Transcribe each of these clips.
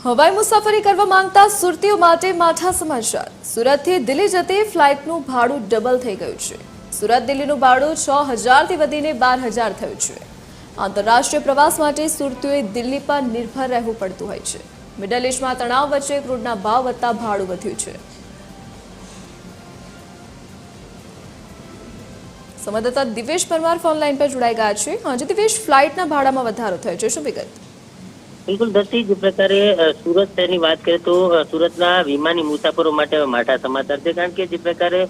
હવાઈ મુસાફરી કરવા માંગતા સુરતીઓ માટે માઠા સમાચાર। સુરતથી દિલ્હી જતી ફ્લાઇટનું ભાડું ડબલ થઈ ગયું છે। સુરત દિલ્હીનું ભાડું 6000 થી વધીને 12000 થયું છે। આંતરરાષ્ટ્રીય પ્રવાસ માટે સુરતીઓએ દિલ્હી પર નિર્ભર રહેવું પડતું હોય છે। મિડલ ઇસ્ટમાં તણાવ વચ્ચે ક્રૂડના ભાવ વધતા ભાડું વધ્યું છે। સંવાદદાતા દિવેશ પરમાર ફોન લાઈન પર જોડાઈ ગયા છે। હાજી દિવેશ, ફ્લાઇટના ભાડામાં વધારો થયો છે, શું વિગત? બિલકુલ દર્શી, જે પ્રકારે સુરત શહેરની વાત કરીએ તો સુરતના વિમાની મુસાફરો માટે માઠા સમાચાર છે। કારણ કે જે પ્રકારે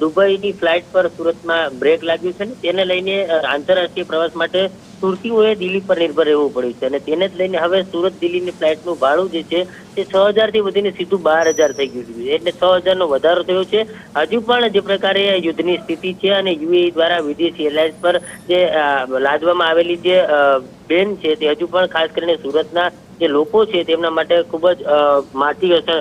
દુબઈની ફ્લાઇટ પર સુરતમાં બ્રેક લાગ્યું છે ને તેને લઈને આંતરરાષ્ટ્રીય પ્રવાસ માટે સુરતીઓએ દિલ્હી પર નિર્ભર રહેવું પડ્યું છે અને તેને જ લઈને હવે સુરત દિલ્હીની ફ્લાઇટનું ભાડું જે છે તે 6000 થી વધીને સીધું 12000 થઈ ગયું છે। એટલે 6000 નો વધારો થયો છે। હજુ પણ જે પ્રકારે યુદ્ધની સ્થિતિ છે અને યુએઈ દ્વારા વિદેશી એરલાઇન્સ પર જે લાદવામાં આવેલી જે બેન છે તે હજુ પણ ખાસ કરીને સુરતના જે લોકો છે તેમના માટે ખૂબ જ માઠી અસર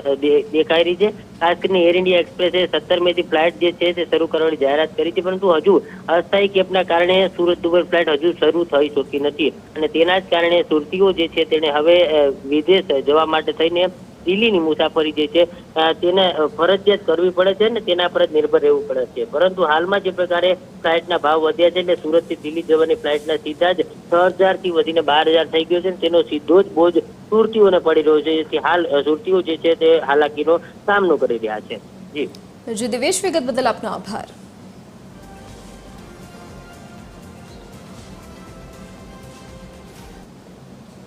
દેખાઈ રહી છે। ખાસ કરીને એર ઇન્ડિયા એક્સપ્રેસે 17 મે થી ફ્લાઇટ જે છે તે શરૂ કરવાની જાહેરાત કરી છે, પરંતુ હજુ અસ્થાયી કેપના કારણે સુરત દુબઈ ફ્લાઇટ હજુ શરૂ થઈ શકી નથી અને તેના જ કારણે સુરતીઓ જે છે તેને હવે વિદેશ જવા માટે થઈને દિલ્હીની મુસાફરી જે છે તેને ફરજિયાત કરવી પડે છે ને તેના પર જ નિર્ભર રહેવું પડે છે। પરંતુ હાલમાં જે પ્રકારે ફ્લાઇટના ભાવ વધ્યા છે એટલે સુરતથી દિલ્હી જવાની ફ્લાઇટના સીધા જ 6000 થી વધીને 12000 થઈ ગયો છે। તેનો સીધો જ બોજ સુરતીઓને પડી રહ્યો છે, જેથી હાલ સુરતીઓ જે છે તે હાલાકીનો સામનો કરી રહ્યા છે। જી દિવેશ, વિગત બદલ આપનો આભાર।